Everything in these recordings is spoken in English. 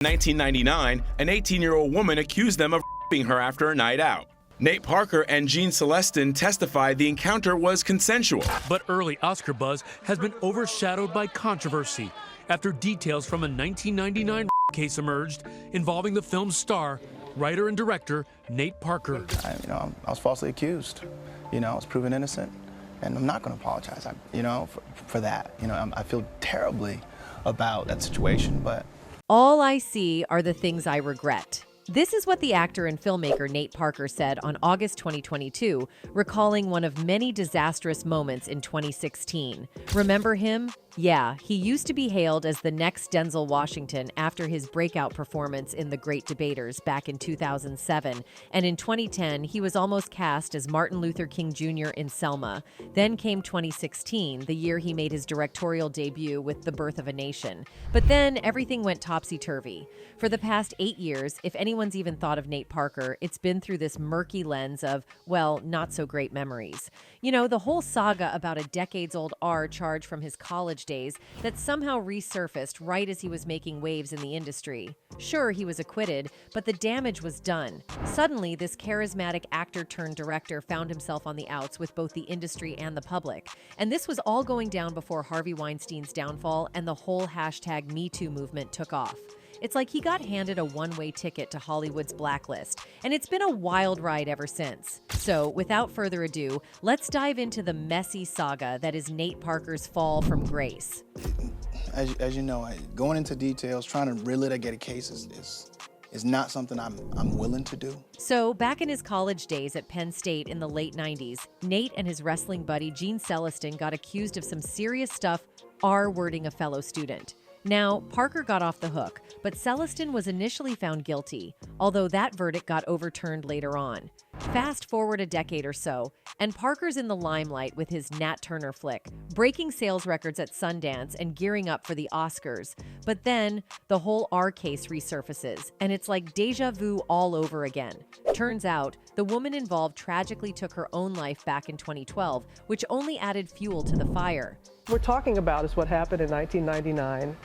In 1999, an 18-year-old woman accused them of raping her after a night out. Nate Parker and Jean Celestin testified the encounter was consensual. But early Oscar buzz has been overshadowed by controversy after details from a 1999 case emerged involving the film's star, writer and director Nate Parker. I was falsely accused. I was proven innocent, and I'm not going to apologize. For that. I feel terribly about that situation, but all I see are the things I regret. This is what the actor and filmmaker Nate Parker said on August 2022, recalling one of many disastrous moments in 2016. Remember him? Yeah, he used to be hailed as the next Denzel Washington after his breakout performance in The Great Debaters back in 2007. And in 2010, he was almost cast as Martin Luther King Jr. in Selma. Then came 2016, the year he made his directorial debut with The Birth of a Nation. But then everything went topsy-turvy. For the past 8 years, if anyone's even thought of Nate Parker, it's been through this murky lens of, well, not so great memories. The whole saga about a decades-old charge from his college days that somehow resurfaced right as he was making waves in the industry. Sure, he was acquitted, but the damage was done. Suddenly, this charismatic actor-turned-director found himself on the outs with both the industry and the public. And this was all going down before Harvey Weinstein's downfall and the whole #MeToo movement took off. It's like he got handed a one-way ticket to Hollywood's blacklist, and it's been a wild ride ever since. So, without further ado, let's dive into the messy saga that is Nate Parker's fall from grace. As you know, going into details, trying to relitigate a case is not something I'm willing to do. So, back in his college days at Penn State in the late 90s, Nate and his wrestling buddy Jean Celestin got accused of some serious stuff, R-wording a fellow student. Now, Parker got off the hook, but Celestin was initially found guilty, although that verdict got overturned later on. Fast forward a decade or so, and Parker's in the limelight with his Nat Turner flick, breaking sales records at Sundance and gearing up for the Oscars. But then, the whole R case resurfaces, and it's like deja vu all over again. Turns out, the woman involved tragically took her own life back in 2012, which only added fuel to the fire. We're talking about is what happened in 1999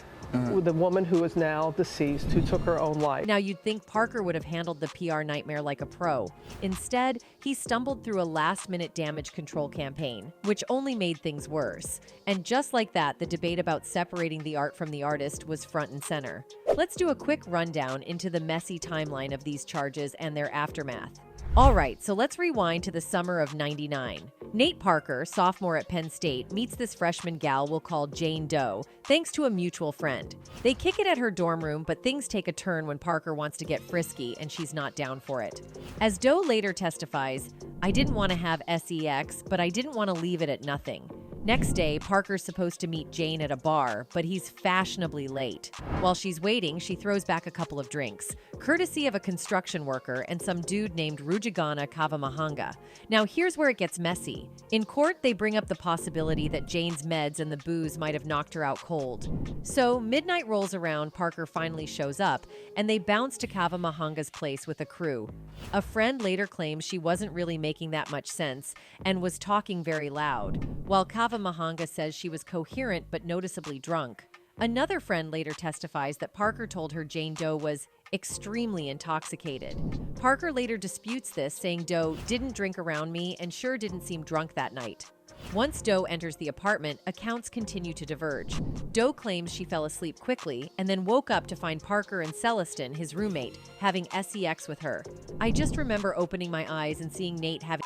with the woman who is now deceased who took her own life. Now, you'd think Parker would have handled the PR nightmare like a pro. Instead, he stumbled through a last-minute damage control campaign, which only made things worse. And just like that, the debate about separating the art from the artist was front and center. Let's do a quick rundown into the messy timeline of these charges and their aftermath. All right, so let's rewind to the summer of '99. Nate Parker, sophomore at Penn State, meets this freshman gal we'll call Jane Doe, thanks to a mutual friend. They kick it at her dorm room, but things take a turn when Parker wants to get frisky, and she's not down for it. As Doe later testifies, "I didn't want to have sex, but I didn't want to leave it at nothing." Next day, Parker's supposed to meet Jane at a bar, but he's fashionably late. While she's waiting, she throws back a couple of drinks, courtesy of a construction worker and some dude named Rujagana Kavamahanga. Now here's where it gets messy. In court, they bring up the possibility that Jane's meds and the booze might have knocked her out cold. So midnight rolls around, Parker finally shows up, and they bounce to Kavamahanga's place with a crew. A friend later claims she wasn't really making that much sense and was talking very loud, while Kavamahanga says she was coherent but noticeably drunk. Another friend later testifies that Parker told her Jane Doe was extremely intoxicated. Parker later disputes this, saying Doe didn't drink around me and sure didn't seem drunk that night. Once Doe enters the apartment, accounts continue to diverge. Doe claims she fell asleep quickly and then woke up to find Parker and Celestin, his roommate, having sex with her. "I just remember opening my eyes and seeing Nate having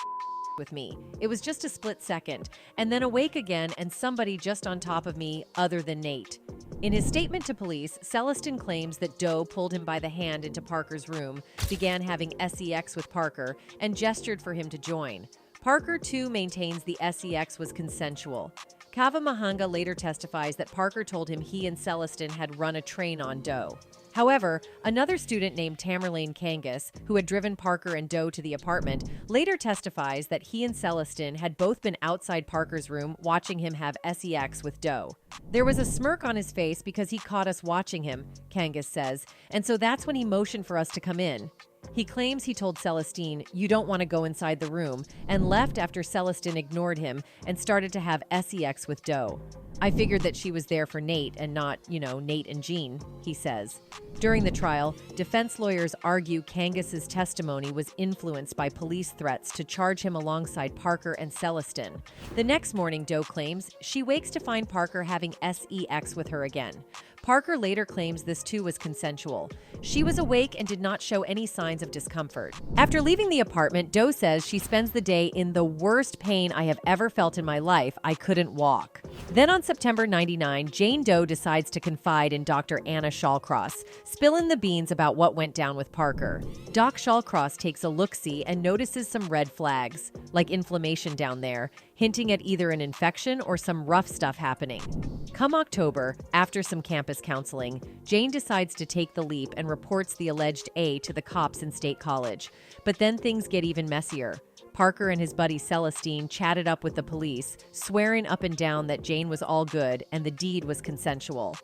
with me. It was just a split second, and then awake again and somebody just on top of me other than Nate." In his statement to police, Celestin claims that Doe pulled him by the hand into Parker's room, began having sex with Parker, and gestured for him to join. Parker, too, maintains the sex was consensual. Kavamahanga later testifies that Parker told him he and Celestin had run a train on Doe. However, another student named Tamerlane Kangas, who had driven Parker and Doe to the apartment, later testifies that he and Celestin had both been outside Parker's room watching him have sex with Doe. "There was a smirk on his face because he caught us watching him," Kangas says, "and so that's when he motioned for us to come in. He claims he told Celestine, "You don't want to go inside the room," and left after Celestine ignored him and started to have sex with Doe. "I figured that she was there for Nate and not, Nate and Jean," he says. During the trial, defense lawyers argue Kangus's testimony was influenced by police threats to charge him alongside Parker and Celestine. The next morning, Doe claims she wakes to find Parker having sex with her again. Parker later claims this too was consensual. She was awake and did not show any signs of discomfort. After leaving the apartment, Doe says she spends the day in the worst pain I have ever felt in my life. I couldn't walk. Then on September 99, Jane Doe decides to confide in Dr. Anna Shawcross, spilling the beans about what went down with Parker. Doc Shawcross takes a look-see and notices some red flags, like inflammation down there, hinting at either an infection or some rough stuff happening. Come October, after some campus counseling, Jane decides to take the leap and reports the alleged A to the cops in State College. But then things get even messier. Parker and his buddy Celestine chatted up with the police, swearing up and down that Jane was all good and the deed was consensual.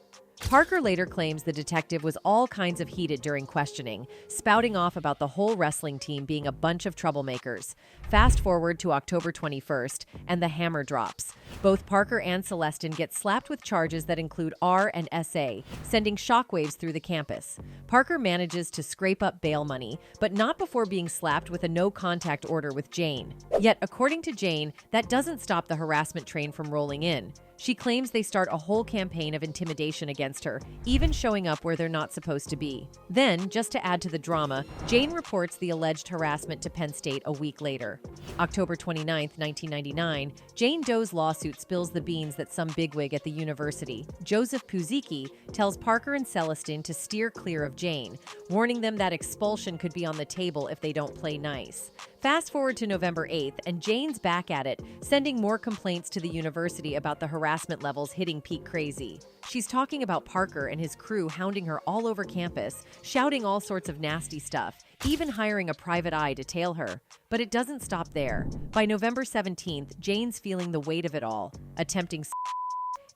Parker later claims the detective was all kinds of heated during questioning, spouting off about the whole wrestling team being a bunch of troublemakers. Fast forward to October 21st, and the hammer drops. Both Parker and Celestine get slapped with charges that include R and SA, sending shockwaves through the campus. Parker manages to scrape up bail money, but not before being slapped with a no-contact order with Jane. Yet, according to Jane, that doesn't stop the harassment train from rolling in. She claims they start a whole campaign of intimidation against her, even showing up where they're not supposed to be. Then, just to add to the drama, Jane reports the alleged harassment to Penn State a week later. October 29, 1999, Jane Doe's lawsuit spills the beans that some bigwig at the university, Joseph Puzicki, tells Parker and Celestine to steer clear of Jane, warning them that expulsion could be on the table if they don't play nice. Fast forward to November 8th, and Jane's back at it, sending more complaints to the university about the harassment levels hitting peak crazy. She's talking about Parker and his crew hounding her all over campus, shouting all sorts of nasty stuff, even hiring a private eye to tail her. But it doesn't stop there. By November 17th, Jane's feeling the weight of it all, attempting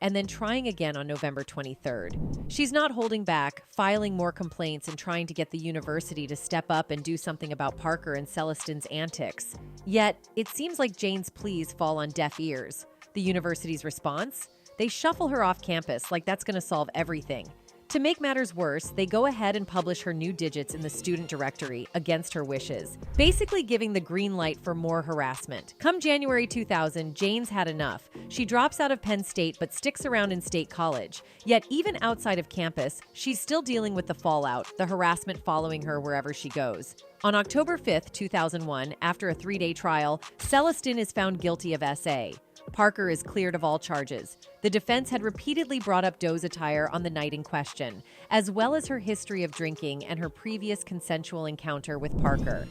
and then trying again on November 23rd. She's not holding back, filing more complaints and trying to get the university to step up and do something about Parker and Celestine's antics. Yet, it seems like Jane's pleas fall on deaf ears. The university's response? They shuffle her off campus like that's going to solve everything. To make matters worse, they go ahead and publish her new digits in the student directory against her wishes, basically giving the green light for more harassment. Come January 2000, Jane's had enough. She drops out of Penn State but sticks around in State College. Yet even outside of campus, she's still dealing with the fallout, the harassment following her wherever she goes. On October 5th, 2001, after a 3-day trial, Celestine is found guilty of SA. Parker is cleared of all charges. The defense had repeatedly brought up Doe's attire on the night in question, as well as her history of drinking and her previous consensual encounter with Parker.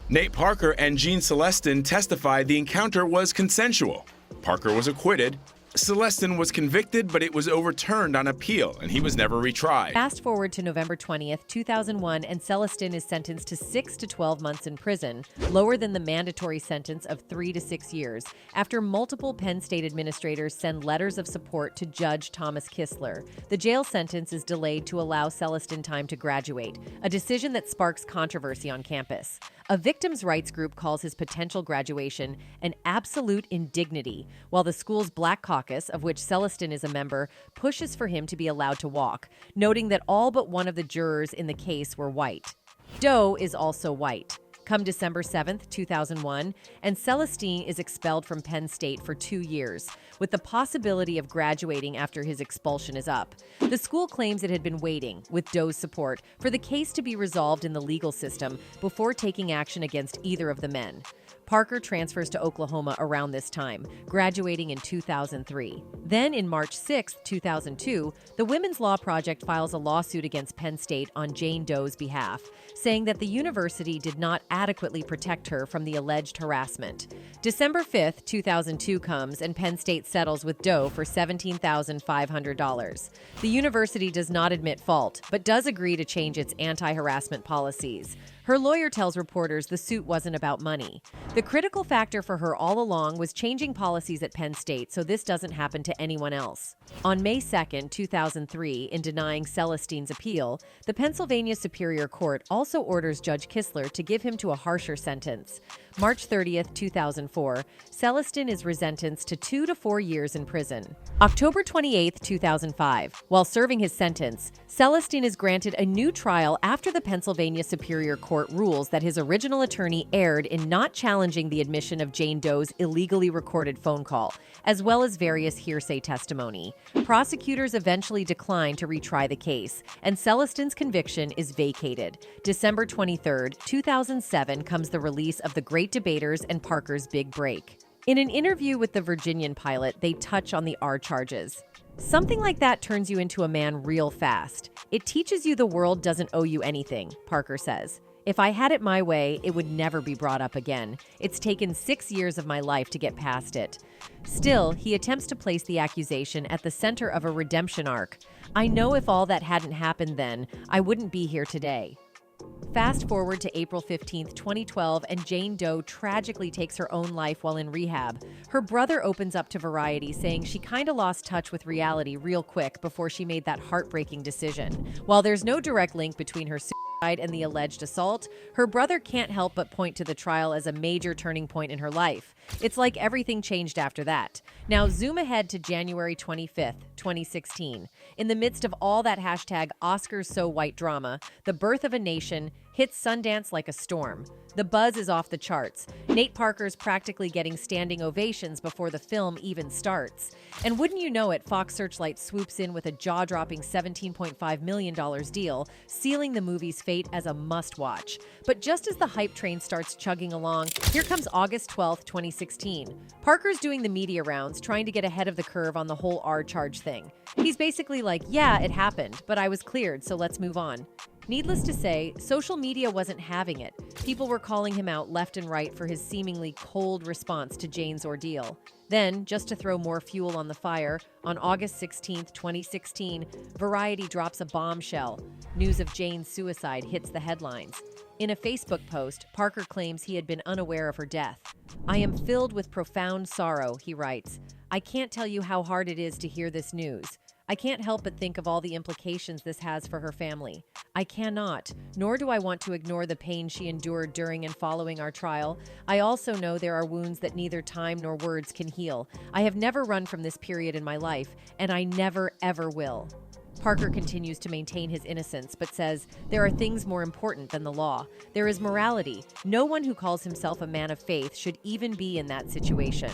Nate Parker and Jean Celestine testified the encounter was consensual. Parker was acquitted. Celestine was convicted, but it was overturned on appeal, and he was never retried. Fast forward to November 20th, 2001, and Celestine is sentenced to 6 to 12 months in prison, lower than the mandatory sentence of 3 to 6 years, after multiple Penn State administrators send letters of support to Judge Thomas Kistler. The jail sentence is delayed to allow Celestine time to graduate, a decision that sparks controversy on campus. A victims' rights group calls his potential graduation an absolute indignity, while the school's Black Caucus, of which Celestine is a member, pushes for him to be allowed to walk, noting that all but one of the jurors in the case were white. Doe is also white. Come December 7th, 2001, and Celestine is expelled from Penn State for 2 years, with the possibility of graduating after his expulsion is up. The school claims it had been waiting, with Doe's support, for the case to be resolved in the legal system before taking action against either of the men. Parker transfers to Oklahoma around this time, graduating in 2003. Then, in March 6, 2002, the Women's Law Project files a lawsuit against Penn State on Jane Doe's behalf, saying that the university did not adequately protect her from the alleged harassment. December 5, 2002 comes, and Penn State settles with Doe for $17,500. The university does not admit fault, but does agree to change its anti-harassment policies. Her lawyer tells reporters the suit wasn't about money. The critical factor for her all along was changing policies at Penn State so this doesn't happen to anyone else. On May 2, 2003, in denying Celestine's appeal, the Pennsylvania Superior Court also orders Judge Kistler to give him to a harsher sentence. March 30, 2004, Celestine is resentenced to 2 to 4 years in prison. October 28, 2005, while serving his sentence, Celestine is granted a new trial after the Pennsylvania Superior Court rules that his original attorney erred in not challenging the admission of Jane Doe's illegally recorded phone call, as well as various hearsay testimony. Prosecutors eventually declined to retry the case, and Celestine's conviction is vacated. December 23, 2007 comes the release of The Great Debaters and Parker's Big Break. In an interview with the Virginian pilot, they touch on the R charges. Something like that turns you into a man real fast. It teaches you the world doesn't owe you anything, Parker says. If I had it my way, it would never be brought up again. It's taken 6 years of my life to get past it. Still, he attempts to place the accusation at the center of a redemption arc. I know if all that hadn't happened then, I wouldn't be here today. Fast forward to April 15, 2012, and Jane Doe tragically takes her own life while in rehab. Her brother opens up to Variety, saying she kinda lost touch with reality real quick before she made that heartbreaking decision. While there's no direct link between her suicide and the alleged assault, her brother can't help but point to the trial as a major turning point in her life. It's like everything changed after that. Now zoom ahead to January 25th, 2016. In the midst of all that hashtag Oscars So White drama, The Birth of a Nation hits Sundance like a storm. The buzz is off the charts. Nate Parker's practically getting standing ovations before the film even starts. And wouldn't you know it, Fox Searchlight swoops in with a jaw-dropping $17.5 million deal, sealing the movie's fate as a must-watch. But just as the hype train starts chugging along, here comes August 12th, 2016. Parker's doing the media rounds, trying to get ahead of the curve on the whole R charge thing. He's basically like, yeah, it happened, but I was cleared, so let's move on. Needless to say, social media wasn't having it. People were calling him out left and right for his seemingly cold response to Jane's ordeal. Then, just to throw more fuel on the fire, on August 16, 2016, Variety drops a bombshell. News of Jane's suicide hits the headlines. In a Facebook post, Parker claims he had been unaware of her death. "I am filled with profound sorrow," he writes. "I can't tell you how hard it is to hear this news. I can't help but think of all the implications this has for her family. I cannot, nor do I want to ignore the pain she endured during and following our trial. I also know there are wounds that neither time nor words can heal. I have never run from this period in my life, and I never, ever will." Parker continues to maintain his innocence, but says, "There are things more important than the law. There is morality. No one who calls himself a man of faith should even be in that situation."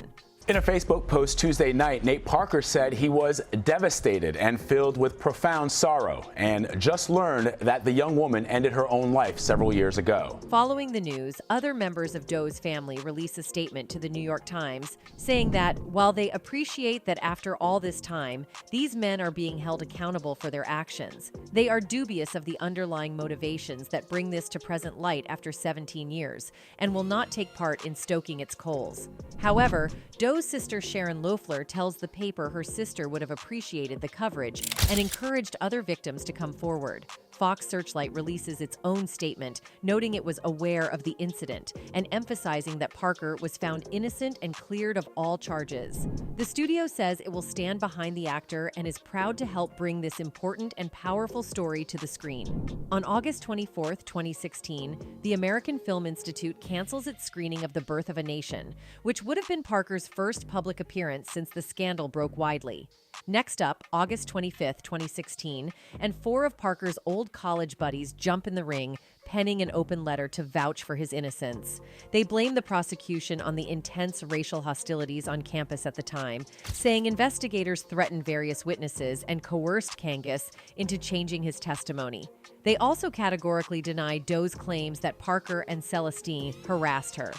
In a Facebook post Tuesday night, Nate Parker said he was devastated and filled with profound sorrow, and just learned that the young woman ended her own life several years ago. Following the news, other members of Doe's family release a statement to the New York Times saying that while they appreciate that after all this time, these men are being held accountable for their actions, they are dubious of the underlying motivations that bring this to present light after 17 years, and will not take part in stoking its coals. However, Doe's sister Sharon Loeffler tells the paper her sister would have appreciated the coverage and encouraged other victims to come forward. Fox Searchlight releases its own statement, noting it was aware of the incident and emphasizing that Parker was found innocent and cleared of all charges. The studio says it will stand behind the actor and is proud to help bring this important and powerful story to the screen. On August 24, 2016, the American Film Institute cancels its screening of The Birth of a Nation, which would have been Parker's first public appearance since the scandal broke widely. Next up, August 25, 2016, and 4 of Parker's old college buddies jump in the ring, penning an open letter to vouch for his innocence. They blame the prosecution on the intense racial hostilities on campus at the time, saying investigators threatened various witnesses and coerced Kangas into changing his testimony. They also categorically deny Doe's claims that Parker and Celestine harassed her.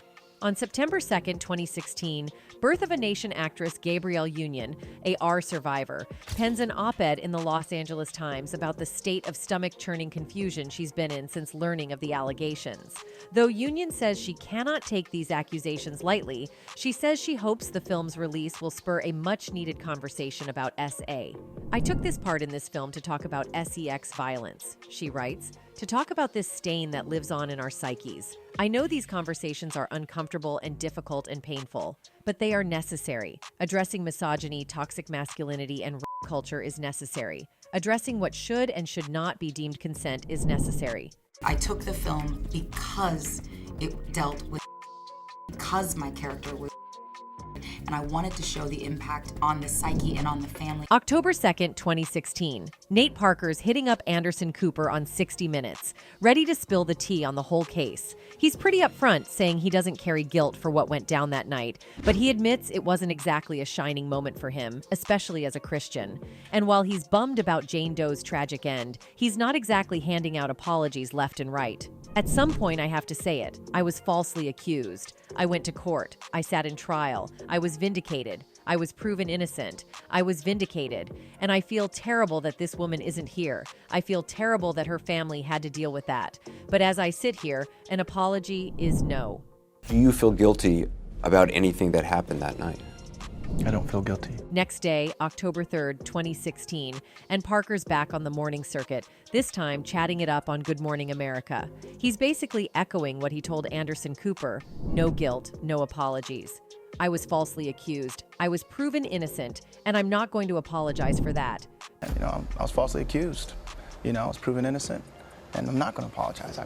On September 2, 2016, Birth of a Nation actress Gabrielle Union, a R survivor, pens an op-ed in the Los Angeles Times about the state of stomach-churning confusion she's been in since learning of the allegations. Though Union says she cannot take these accusations lightly, she says she hopes the film's release will spur a much-needed conversation about SA. "I took this part in this film to talk about sex violence," she writes, "to talk about this stain that lives on in our psyches. I know these conversations are uncomfortable and difficult and painful, but they are necessary. Addressing misogyny, toxic masculinity, and culture is necessary. Addressing what should and should not be deemed consent is necessary. I took the film because it dealt with, because my character was, and I wanted to show the impact on the psyche and on the family. October 2nd, 2016. Nate Parker's hitting up Anderson Cooper on 60 Minutes, ready to spill the tea on the whole case. He's pretty upfront, saying he doesn't carry guilt for what went down that night, but he admits it wasn't exactly a shining moment for him, especially as a Christian. And while he's bummed about Jane Doe's tragic end, he's not exactly handing out apologies left and right. At some point, I have to say it, I was falsely accused. I went to court. I sat in trial. I was vindicated. I was proven innocent. I was vindicated. And I feel terrible that this woman isn't here. I feel terrible that her family had to deal with that. But as I sit here, an apology is no. Do you feel guilty about anything that happened that night? I don't feel guilty. Next day, October 3rd, 2016, and Parker's back on the morning circuit, this time chatting it up on Good Morning America. He's basically echoing what he told Anderson Cooper: no guilt, no apologies. I was falsely accused. I was proven innocent, and I'm not going to apologize for that. I was falsely accused. I was proven innocent, and I'm not going to apologize.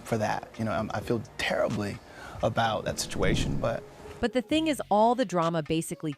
For that. I feel terribly about that situation, but the thing is, all the drama basically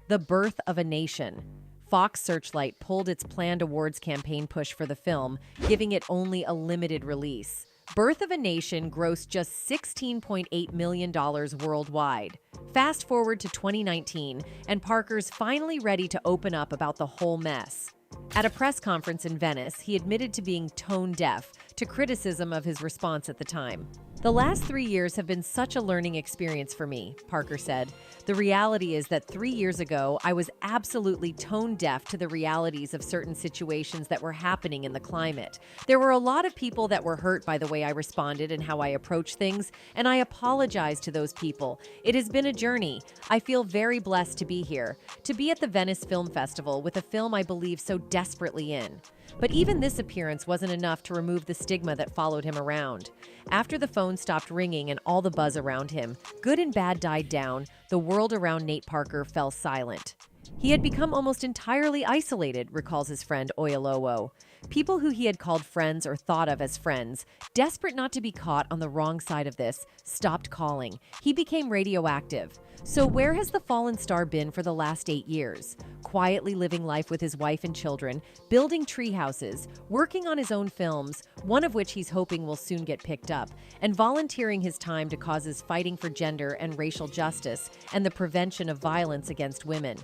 the birth of a nation. Fox Searchlight pulled its planned awards campaign push for the film, giving it only a limited release. Birth of a Nation grossed just $16.8 million worldwide. Fast forward to 2019, and Parker's finally ready to open up about the whole mess. At a press conference in Venice, he admitted to being tone deaf to criticism of his response at the time. The last 3 years have been such a learning experience for me, Parker said. The reality is that 3 years ago, I was absolutely tone deaf to the realities of certain situations that were happening in the climate. There were a lot of people that were hurt by the way I responded and how I approached things, and I apologize to those people. It has been a journey. I feel very blessed to be here, to be at the Venice Film Festival with a film I believe so desperately in. But even this appearance wasn't enough to remove the stigma that followed him around. After the phone stopped ringing and all the buzz around him, good and bad died down, the world around Nate Parker fell silent. He had become almost entirely isolated, recalls his friend Oyolowo. People who he had called friends or thought of as friends, desperate not to be caught on the wrong side of this, stopped calling. He became radioactive. So where has the fallen star been for the last 8 years? Quietly living life with his wife and children, building tree houses, working on his own films, one of which he's hoping will soon get picked up, and volunteering his time to causes fighting for gender and racial justice and the prevention of violence against women.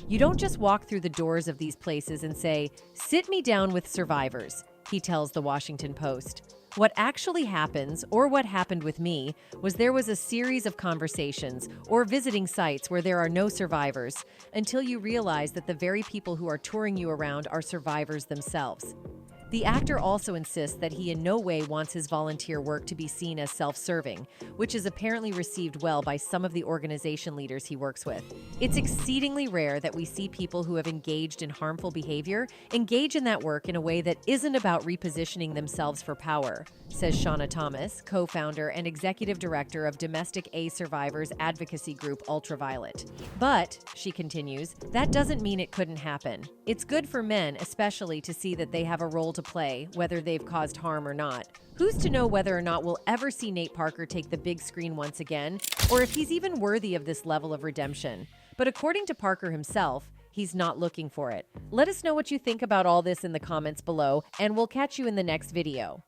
You don't just walk through the doors of these places and say, "Sit me down with survivors," he tells the Washington Post. What actually happens, or what happened with me, was there was a series of conversations or visiting sites where there are no survivors until you realize that the very people who are touring you around are survivors themselves. The actor also insists that he in no way wants his volunteer work to be seen as self-serving, which is apparently received well by some of the organization leaders he works with. It's exceedingly rare that we see people who have engaged in harmful behavior engage in that work in a way that isn't about repositioning themselves for power, says Shauna Thomas, co-founder and executive director of domestic A survivors advocacy group Ultraviolet. But, she continues, that doesn't mean it couldn't happen. It's good for men, especially, to see that they have a role to play, whether they've caused harm or not. Who's to know whether or not we'll ever see Nate Parker take the big screen once again, or if he's even worthy of this level of redemption? But according to Parker himself, he's not looking for it. Let us know what you think about all this in the comments below, and we'll catch you in the next video.